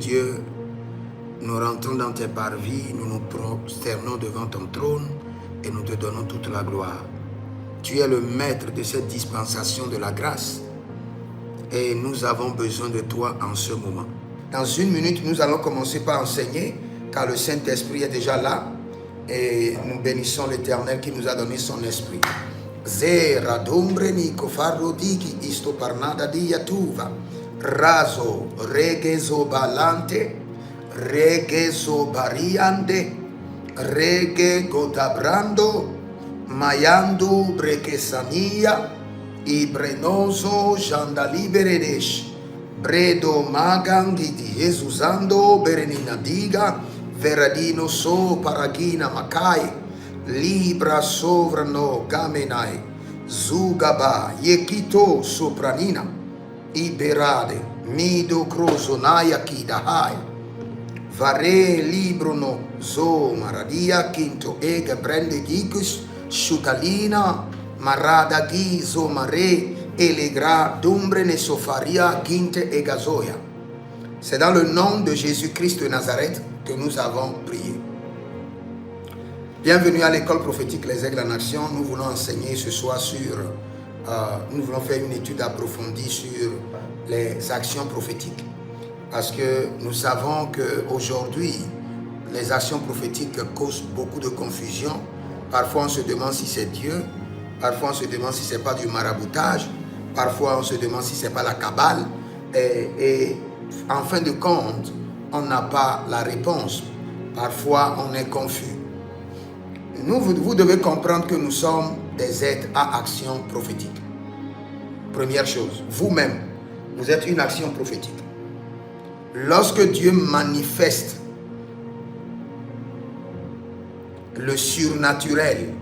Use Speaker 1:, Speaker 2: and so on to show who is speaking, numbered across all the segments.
Speaker 1: Dieu, nous rentrons dans tes parvis, nous nous prosternons devant ton trône et nous te donnons toute la gloire. Tu es le maître de cette dispensation de la grâce et nous avons besoin de toi en ce moment. Dans une minute, nous allons commencer par enseigner car le Saint-Esprit est déjà là et nous bénissons l'Éternel qui nous a donné son esprit. Zera dombreni kofarodiki isto parnada diatuva razo regezo balante regezo bariande rege godabrando mayando brekesania ibrenoso jandaliberedesh bredo magangi di Jesusando berenina diga veradino so paragina macai libra sovrano gamenai zugaba yekito sopranina iberade mido crosonaya kidahai vare librono zo maradia quinto ega brende gigus shutalina marada gizo mare elegra dumbre ne sofaria quinte egazoya. C'est dans le nom de Jésus-Christ de Nazareth que nous avons prié. Bienvenue à l'école prophétique Les Aigles en Action. Nous voulons enseigner ce soir nous voulons faire une étude approfondie sur les actions prophétiques. Parce que nous savons qu'aujourd'hui, les actions prophétiques causent beaucoup de confusion. Parfois, on se demande si c'est Dieu. Parfois, on se demande si ce n'est pas du maraboutage. Parfois, on se demande si ce n'est pas la Kabbale. Et en fin de compte, on n'a pas la réponse. Parfois, on est confus. Vous devez comprendre que nous sommes des êtres à action prophétique. Première chose, vous-même, vous êtes une action prophétique. Lorsque Dieu manifeste le surnaturel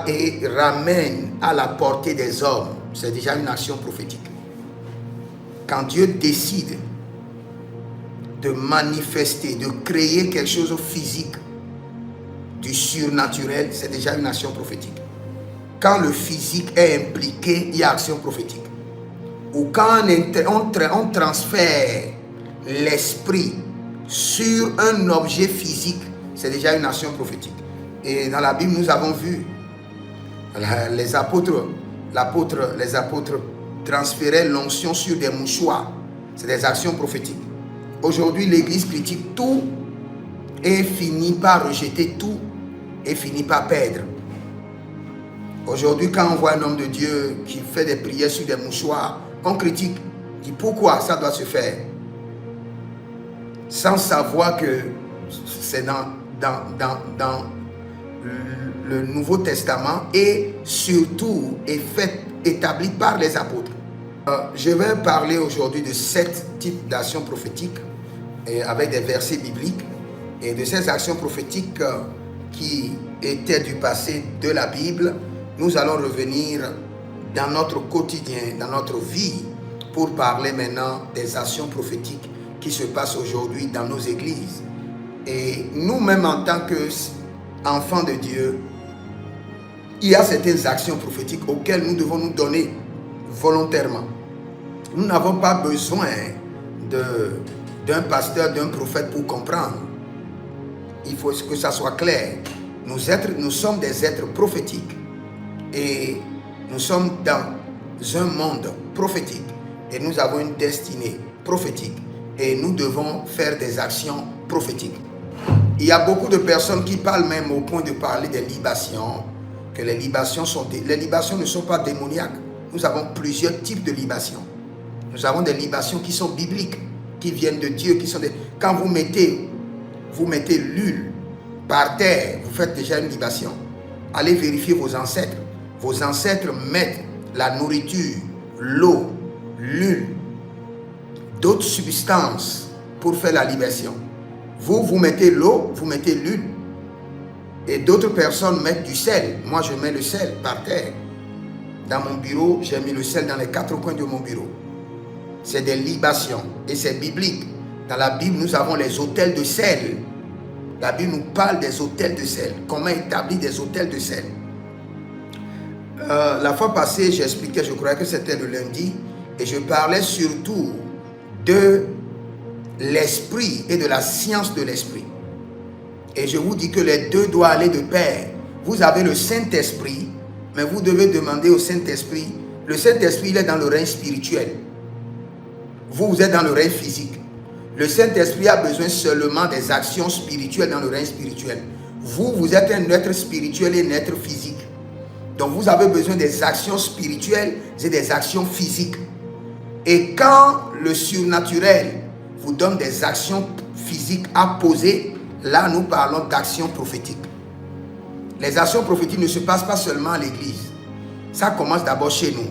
Speaker 1: et ramène à la portée des hommes, c'est déjà une action prophétique. Quand Dieu décide de manifester, de créer quelque chose de physique, du surnaturel, c'est déjà une action prophétique. Quand le physique est impliqué, il y a action prophétique. Ou quand on transfère l'esprit sur un objet physique, c'est déjà une action prophétique. Et dans la Bible, nous avons vu les apôtres transféraient l'onction sur des mouchoirs. C'est des actions prophétiques. Aujourd'hui, l'Église critique tout et finit par rejeter tout et finit par perdre. Aujourd'hui, quand on voit un homme de Dieu qui fait des prières sur des mouchoirs, on critique, on dit pourquoi ça doit se faire, sans savoir que c'est dans le Nouveau Testament et surtout est établi par les apôtres. Je vais parler aujourd'hui de 7 types d'actions prophétiques avec des versets bibliques et de ces actions prophétiques qui étaient du passé de la Bible. Nous allons revenir dans notre quotidien, dans notre vie, pour parler maintenant des actions prophétiques qui se passent aujourd'hui dans nos églises. Et nous-mêmes, en tant qu'enfants de Dieu, il y a certaines actions prophétiques auxquelles nous devons nous donner volontairement. Nous n'avons pas besoin d'un pasteur, d'un prophète pour comprendre. Il faut que ça soit clair. Nous sommes des êtres prophétiques et nous sommes dans un monde prophétique et nous avons une destinée prophétique et nous devons faire des actions prophétiques. Il y a beaucoup de personnes qui parlent même au point de parler des libations, que les libations ne sont pas démoniaques. Nous avons plusieurs types de libations. Nous avons des libations qui sont bibliques, qui viennent de Dieu, qui sont des... Quand vous mettez l'huile par terre, vous faites déjà une libation. Allez vérifier vos ancêtres. Vos ancêtres mettent la nourriture, l'eau, l'huile, d'autres substances pour faire la libation. Vous mettez l'eau, vous mettez l'huile. Et d'autres personnes mettent du sel. Moi, je mets le sel par terre. Dans mon bureau, j'ai mis le sel dans les 4 coins de mon bureau. C'est des libations et c'est biblique. Dans la Bible, nous avons les autels de sel. La Bible nous parle des autels de sel. Comment établir des autels de sel. La fois passée, j'expliquais, je croyais que c'était le lundi, et je parlais surtout de l'esprit et de la science de l'esprit. Et je vous dis que les deux doivent aller de pair. Vous avez le Saint-Esprit, mais vous devez demander au Saint-Esprit. Le Saint-Esprit, il est dans le règne spirituel. Vous, vous êtes dans le règne physique. Le Saint-Esprit a besoin seulement des actions spirituelles dans le règne spirituel. Vous, vous êtes un être spirituel et un être physique. Donc, vous avez besoin des actions spirituelles et des actions physiques. Et quand le surnaturel vous donne des actions physiques à poser, là, nous parlons d'actions prophétiques. Les actions prophétiques ne se passent pas seulement à l'église. Ça commence d'abord chez nous.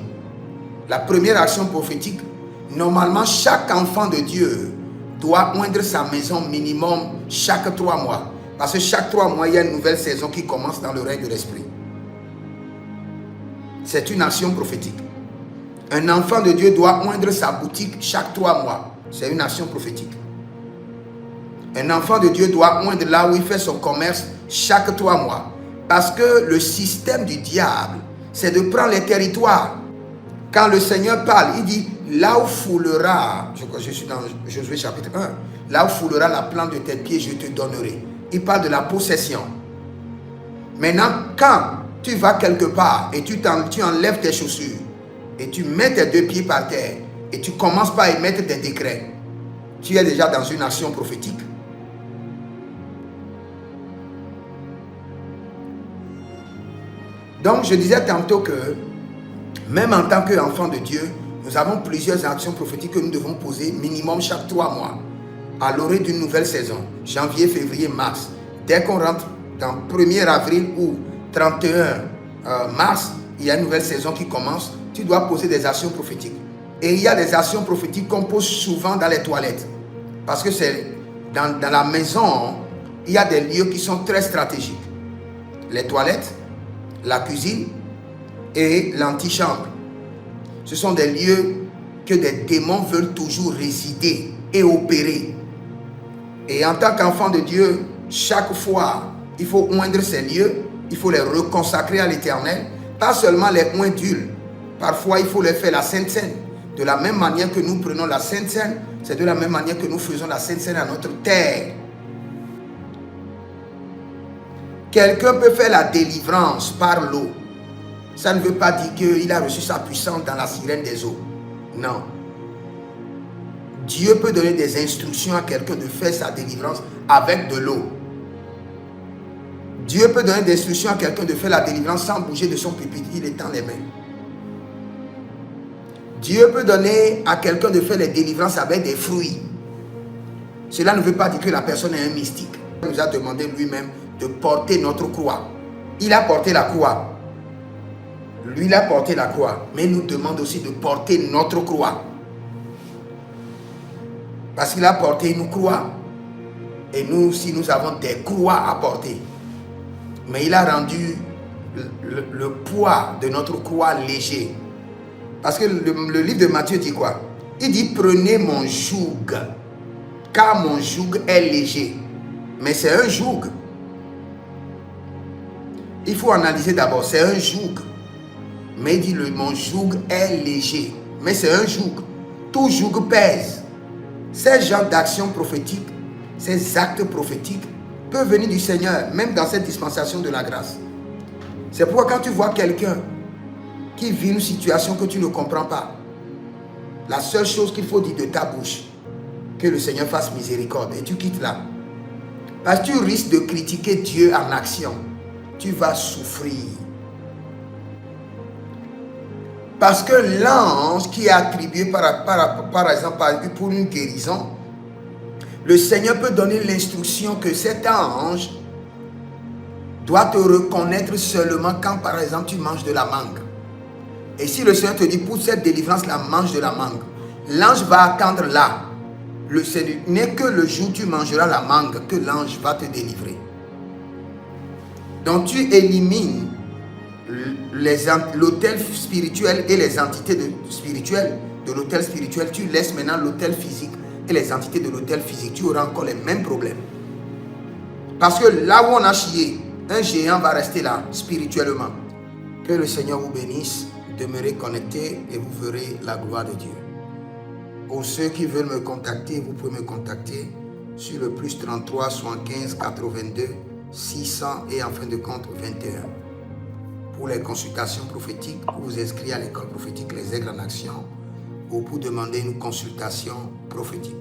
Speaker 1: La première action prophétique, normalement, chaque enfant de Dieu doit oindre sa maison minimum chaque 3 mois. Parce que chaque 3 mois, il y a une nouvelle saison qui commence dans le règne de l'esprit. C'est une action prophétique. Un enfant de Dieu doit oindre sa boutique chaque 3 mois. C'est une action prophétique. Un enfant de Dieu doit oindre là où il fait son commerce chaque 3 mois. Parce que le système du diable, c'est de prendre les territoires. Quand le Seigneur parle, il dit, là où foulera, je suis dans Josué chapitre 1, là où foulera la plante de tes pieds, je te donnerai. Il parle de la possession. Maintenant, quand tu vas quelque part et tu enlèves tes chaussures et tu mets tes 2 pieds par terre et tu commences par émettre des décrets, tu es déjà dans une action prophétique. Donc, je disais tantôt que, même en tant qu'enfant de Dieu, nous avons plusieurs actions prophétiques que nous devons poser minimum chaque 3 mois, à l'orée d'une nouvelle saison, janvier, février, mars. Dès qu'on rentre dans 1er avril ou 31 mars, il y a une nouvelle saison qui commence, tu dois poser des actions prophétiques. Et il y a des actions prophétiques qu'on pose souvent dans les toilettes. Parce que c'est dans la maison, il y a des lieux qui sont très stratégiques. Les toilettes, la cuisine et l'antichambre. Ce sont des lieux que des démons veulent toujours résider et opérer. Et en tant qu'enfant de Dieu, chaque fois, il faut oindre ces lieux, il faut les reconsacrer à l'Éternel. Pas seulement les oindules. Parfois, il faut les faire la Sainte Seine. De la même manière que nous prenons la Sainte Seine, c'est de la même manière que nous faisons la Sainte Seine à notre terre. Quelqu'un peut faire la délivrance par l'eau. Ça ne veut pas dire qu'il a reçu sa puissance dans la sirène des eaux. Non. Dieu peut donner des instructions à quelqu'un de faire sa délivrance avec de l'eau. Dieu peut donner des instructions à quelqu'un de faire la délivrance sans bouger de son pupitre. Il étend les mains. Dieu peut donner à quelqu'un de faire les délivrances avec des fruits. Cela ne veut pas dire que la personne est un mystique. Il nous a demandé lui-même de porter notre croix. Il a porté la croix. Lui, il a porté la croix. Mais il nous demande aussi de porter notre croix. Parce qu'il a porté une croix. Et nous aussi, nous avons des croix à porter. Mais il a rendu le poids de notre croix léger. Parce que le livre de Matthieu dit quoi? Il dit, prenez mon joug, car mon joug est léger. Mais c'est un joug. Il faut analyser d'abord, c'est un joug. Mais il dit, mon joug est léger. Mais c'est un joug. Tout joug pèse. Ces genres d'actions prophétiques, ces actes prophétiques, peuvent venir du Seigneur, même dans cette dispensation de la grâce. C'est pourquoi quand tu vois quelqu'un qui vit une situation que tu ne comprends pas, la seule chose qu'il faut dire de ta bouche, que le Seigneur fasse miséricorde, et tu quittes là. Parce que tu risques de critiquer Dieu en action. Tu vas souffrir. Parce que l'ange qui est attribué par exemple pour une guérison, le Seigneur peut donner l'instruction que cet ange doit te reconnaître seulement quand par exemple tu manges de la mangue. Et si le Seigneur te dit pour cette délivrance, la mange de la mangue, l'ange va attendre là. Ce n'est que le jour où tu mangeras la mangue que l'ange va te délivrer. Donc tu élimines l'autel spirituel et les entités spirituelles de l'autel spirituel. Tu laisses maintenant l'autel physique et les entités de l'autel physique. Tu auras encore les mêmes problèmes. Parce que là où on a chié, un géant va rester là spirituellement. Que le Seigneur vous bénisse. Demeurez connectés et vous verrez la gloire de Dieu. Pour ceux qui veulent me contacter, vous pouvez me contacter sur le plus 33 75 82 600 et en fin de compte 21. Pour les consultations prophétiques, pour vous inscrire à l'école prophétique Les Aigles en Action ou pour demander une consultation prophétique.